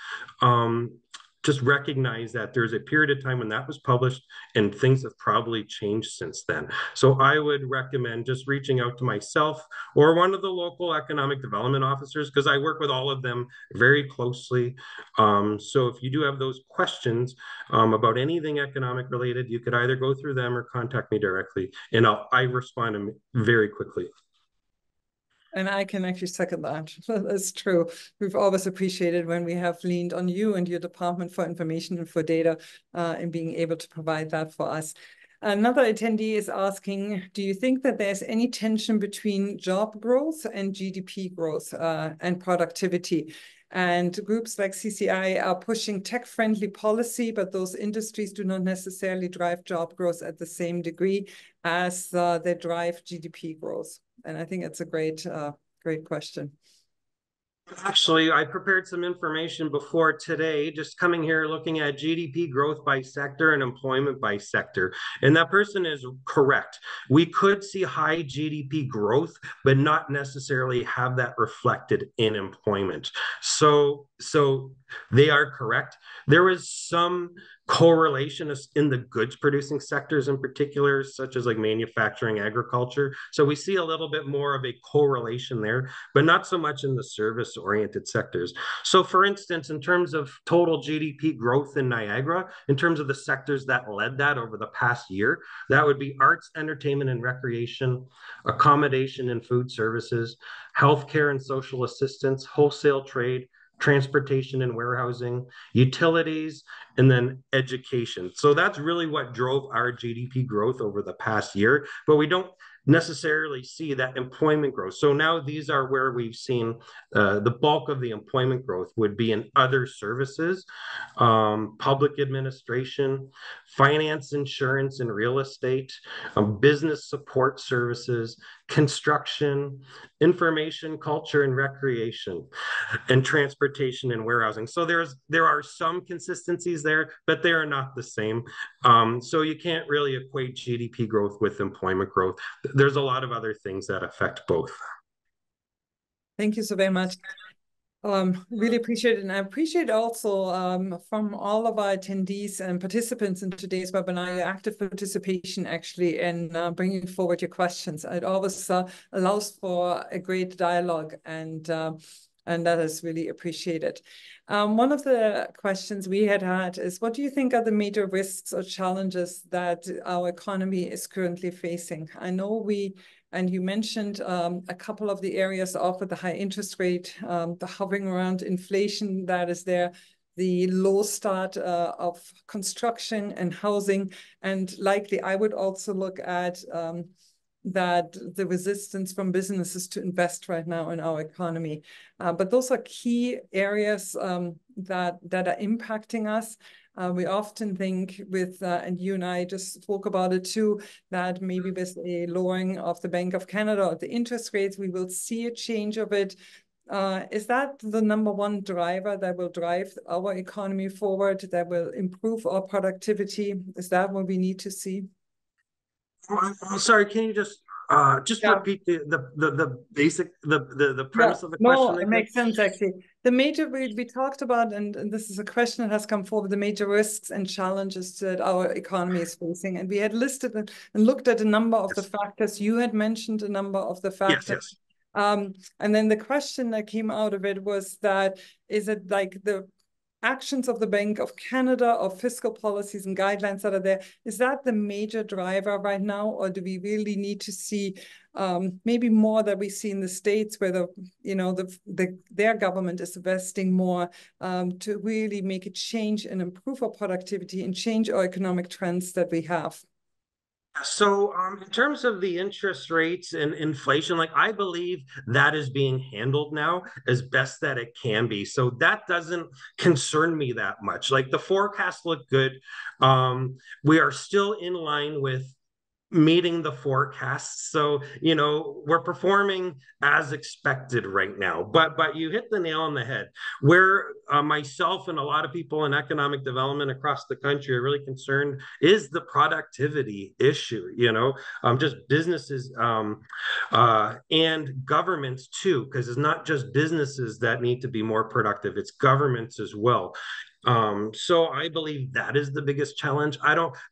just recognize that there's a period of time when that was published and things have probably changed since then. So I would recommend just reaching out to myself or one of the local economic development officers, because I work with all of them very closely. So if you do have those questions about anything economic related, you could either go through them or contact me directly, and I respond very quickly. And I can actually second that. That's true. We've always appreciated when we have leaned on you and your department for information and for data and being able to provide that for us. Another attendee is asking, do you think that there's any tension between job growth and GDP growth and productivity? And groups like CCI are pushing tech-friendly policy, but those industries do not necessarily drive job growth at the same degree as they drive GDP growth. And I think it's a great question. Actually, I prepared some information before today, just coming here looking at GDP growth by sector and employment by sector. And that person is correct. We could see high GDP growth, but not necessarily have that reflected in employment. So they are correct. There is some correlation in the goods producing sectors in particular, such as like manufacturing, agriculture. So we see a little bit more of a correlation there, but not so much in the service oriented sectors. So for instance, in terms of total GDP growth in Niagara, in terms of the sectors that led that over the past year, that would be arts, entertainment and recreation, accommodation and food services, healthcare and social assistance, wholesale trade, transportation and warehousing, utilities, and then education. So that's really what drove our GDP growth over the past year, but we don't necessarily see that employment growth. So now these are where we've seen the bulk of the employment growth would be in other services, public administration, finance, insurance, and real estate, business support services, construction, information, culture, and recreation, and transportation and warehousing. So there are some consistencies there, but they are not the same. So you can't really equate GDP growth with employment growth. There's a lot of other things that affect both. Thank you so very much. Really appreciate it. And I appreciate also from all of our attendees and participants in today's webinar, your active participation actually in bringing forward your questions. It always allows for a great dialogue, and that is really appreciated. One of the questions we had is, what do you think are the major risks or challenges that our economy is currently facing? I know and you mentioned a couple of the areas of the high interest rate, the hovering around inflation that is there, the low start of construction and housing, and likely I would also look at that the resistance from businesses to invest right now in our economy. But those are key areas that are impacting us. We often think with, and you and I just spoke about it too, that maybe with a lowering of the Bank of Canada or the interest rates, we will see a change of it. Is that the number one driver that will drive our economy forward, that will improve our productivity? Is that what we need to see? Sorry, can you just repeat the basic the premise of the question? No, it makes sense actually. The major we talked about, and this is a question that has come forward, the major risks and challenges that our economy is facing. And we had listed and looked at a number of the factors. You had mentioned a number of the factors. And then the question that came out of it was that, is it like the actions of the Bank of Canada or fiscal policies and guidelines that are there, is that the major driver right now? Or do we really need to see maybe more that we see in the States, where their government is investing more to really make a change and improve our productivity and change our economic trends that we have? So in terms of the interest rates and inflation, like I believe that is being handled now as best that it can be. So that doesn't concern me that much. Like the forecasts look good. We are still in line with meeting the forecasts. So, we're performing as expected right now. But you hit the nail on the head. Where myself and a lot of people in economic development across the country are really concerned is the productivity issue, just businesses and governments too, because it's not just businesses that need to be more productive, it's governments as well. So I believe that is the biggest challenge.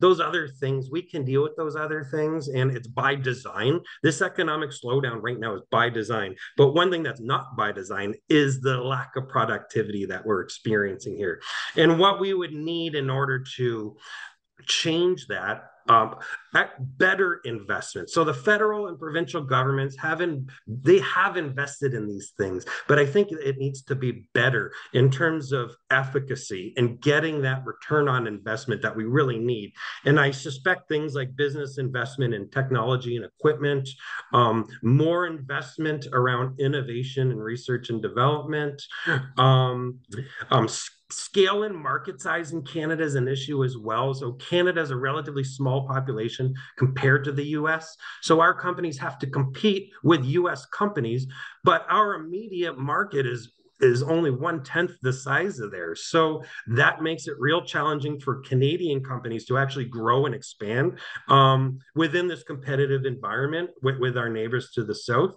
Those other things, we can deal with those other things, and it's by design. This economic slowdown right now is by design. But one thing that's not by design is the lack of productivity that we're experiencing here. And what we would need in order to change that, better investment. So the federal and provincial governments have invested in these things, but I think it needs to be better in terms of efficacy and getting that return on investment that we really need. And I suspect things like business investment in technology and equipment, more investment around innovation and research and development, Scale and market size in Canada is an issue as well. So Canada is a relatively small population compared to the US. So our companies have to compete with US companies, but our immediate market is only 1/10 the size of theirs. So that makes it real challenging for Canadian companies to actually grow and expand within this competitive environment with our neighbors to the south.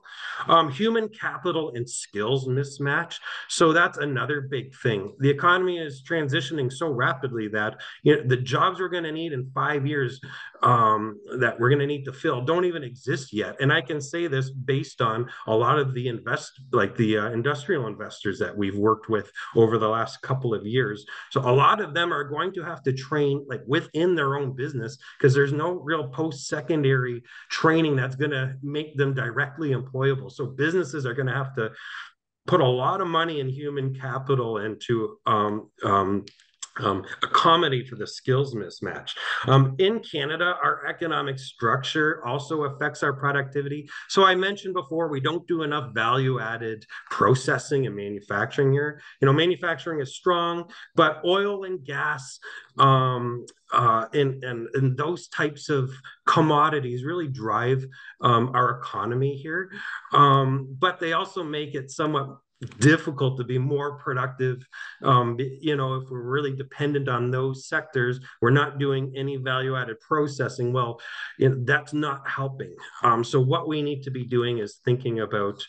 Human capital and skills mismatch. So that's another big thing. The economy is transitioning so rapidly that the jobs we're going to need in 5 years that we're going to need to fill don't even exist yet. And I can say this based on a lot of the industrial investors that we've worked with over the last couple of years. So a lot of them are going to have to train like within their own business because there's no real post-secondary training that's going to make them directly employable. So businesses are going to have to put a lot of money in human capital into accommodate for the skills mismatch. In Canada, our economic structure also affects our productivity. So I mentioned before, we don't do enough value-added processing and manufacturing here. Manufacturing is strong, but oil and gas and those types of commodities really drive our economy here. But they also make it somewhat difficult to be more productive. If we're really dependent on those sectors, we're not doing any value-added processing. Well, that's not helping. So what we need to be doing is thinking about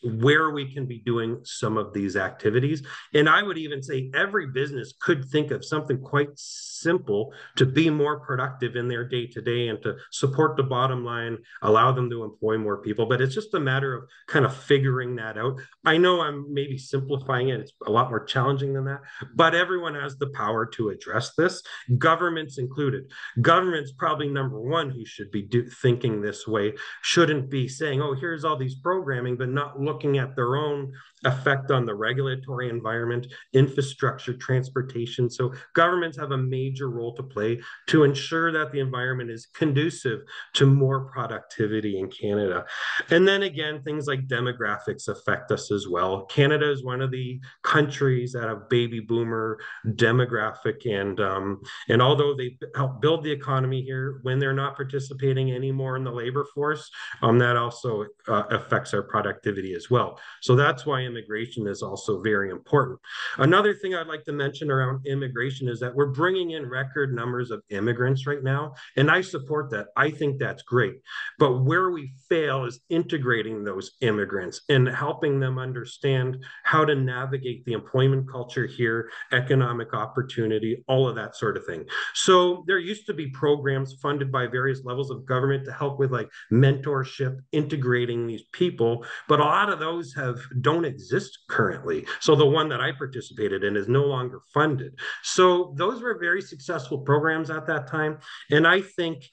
where we can be doing some of these activities. And I would even say every business could think of something quite simple to be more productive in their day-to-day and to support the bottom line, allow them to employ more people. But it's just a matter of kind of figuring that out. I know I'm maybe simplifying it. It's a lot more challenging than that, but everyone has the power to address this, governments included. Government's probably number one who should be thinking this way, shouldn't be saying, oh, here's all these programming, but not looking at their own effect on the regulatory environment, infrastructure, transportation. So governments have a major role to play to ensure that the environment is conducive to more productivity in Canada. And then again, things like demographics affect us as well. Canada is one of the countries that have baby boomer demographic, and although they help build the economy here, when they're not participating anymore in the labor force, that also affects our productivity as well. So that's why immigration is also very important. Another thing I'd like to mention around immigration is that we're bringing in record numbers of immigrants right now, and I support that. I think that's great. But where we fail is integrating those immigrants and helping them understand how to navigate the employment culture here, economic opportunity, all of that sort of thing. So there used to be programs funded by various levels of government to help with like mentorship, integrating these people, but a lot of those don't exist currently. So the one that I participated in is no longer funded. So those were very successful programs at that time. And I think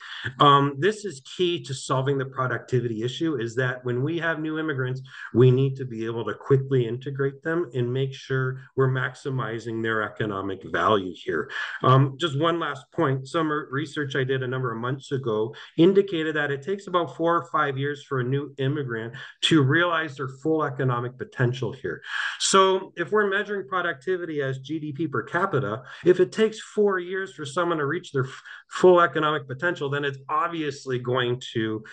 this is key to solving the productivity issue, is that when we have new immigrants, we need to be able to quickly integrate them and make sure we're maximizing their economic value here. Just one last point, some research I did a number of months ago indicated that it takes about 4 or 5 years for a new immigrant to realize their full economic potential here. So if we're measuring productivity as GDP per capita, if it takes 4 years for someone to reach their full economic potential, then it's obviously going to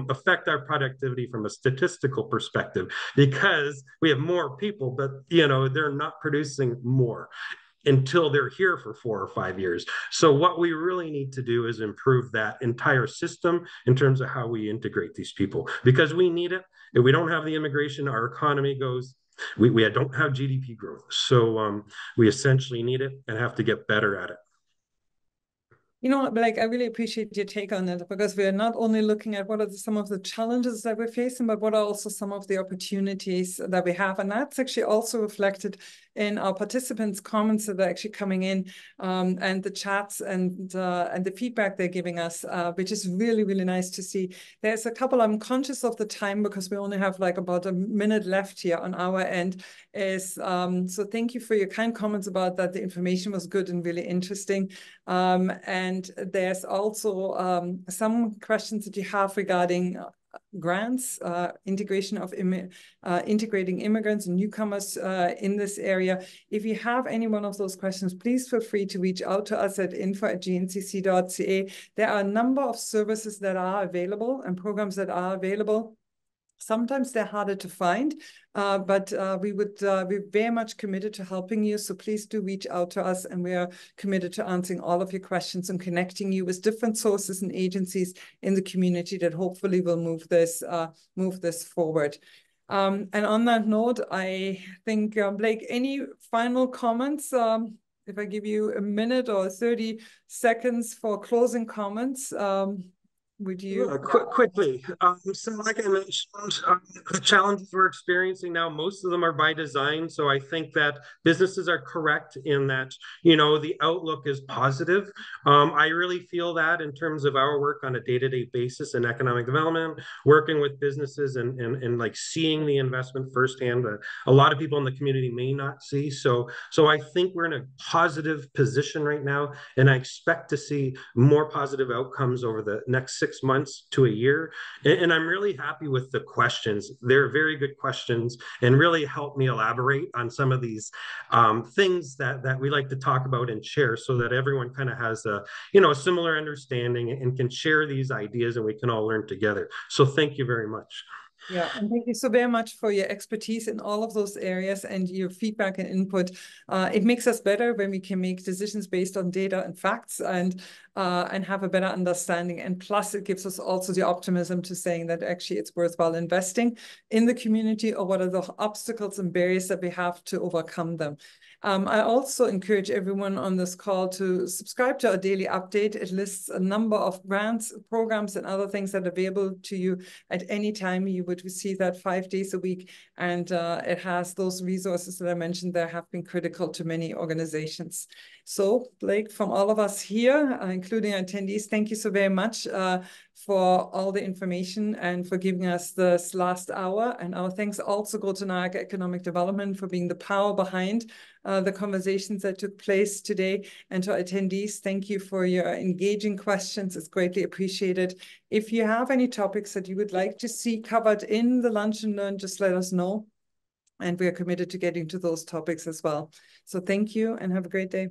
affect our productivity from a statistical perspective, because we have more people, but they're not producing more until they're here for 4 or 5 years. So what we really need to do is improve that entire system in terms of how we integrate these people, because we need it. If we don't have the immigration, our economy goes, we don't have GDP growth. So we essentially need it and have to get better at it. Blake, I really appreciate your take on it, because we are not only looking at what are some of the challenges that we're facing, but what are also some of the opportunities that we have. And that's actually also reflected in our participants' comments that are actually coming in, and the chats and the feedback they're giving us, which is really, really nice to see. There's a couple, I'm conscious of the time because we only have like about a minute left here on our end. So thank you for your kind comments about that. The information was good and really interesting. And there's also some questions that you have regarding grants, integration of integrating immigrants and newcomers in this area. If you have any one of those questions, please feel free to reach out to us at info@gncc.ca. There are a number of services that are available and programs that are available. Sometimes they're harder to find, but we're very much committed to helping you. So please do reach out to us, and we are committed to answering all of your questions and connecting you with different sources and agencies in the community that hopefully will move this forward. And on that note, I think, Blake, any final comments? If I give you a minute or 30 seconds for closing comments, would you? Quickly. So like I mentioned, the challenges we're experiencing now, most of them are by design. So I think that businesses are correct in that, the outlook is positive. I really feel that in terms of our work on a day-to-day basis in economic development, working with businesses and like seeing the investment firsthand that a lot of people in the community may not see. So I think we're in a positive position right now, and I expect to see more positive outcomes over the next 6 months to a year. And I'm really happy with the questions. They're very good questions and really help me elaborate on some of these things that we like to talk about and share, so that everyone kind of has a similar understanding and can share these ideas, and we can all learn together. So thank you very much. Yeah, and thank you so very much for your expertise in all of those areas and your feedback and input. It makes us better when we can make decisions based on data and facts and have a better understanding. And plus, it gives us also the optimism to saying that actually it's worthwhile investing in the community, or what are the obstacles and barriers that we have to overcome them. I also encourage everyone on this call to subscribe to our daily update. It lists a number of grants, programs, and other things that are available to you at any time. You would receive that 5 days a week, and it has those resources that I mentioned that have been critical to many organizations. So, Blake, from all of us here, including attendees, thank you so very much for all the information and for giving us this last hour. And our thanks also go to Niagara Economic Development for being the power behind the conversations that took place today. And to attendees, thank you for your engaging questions. It's greatly appreciated. If you have any topics that you would like to see covered in the Lunch and Learn, just let us know. And we are committed to getting to those topics as well. So thank you and have a great day.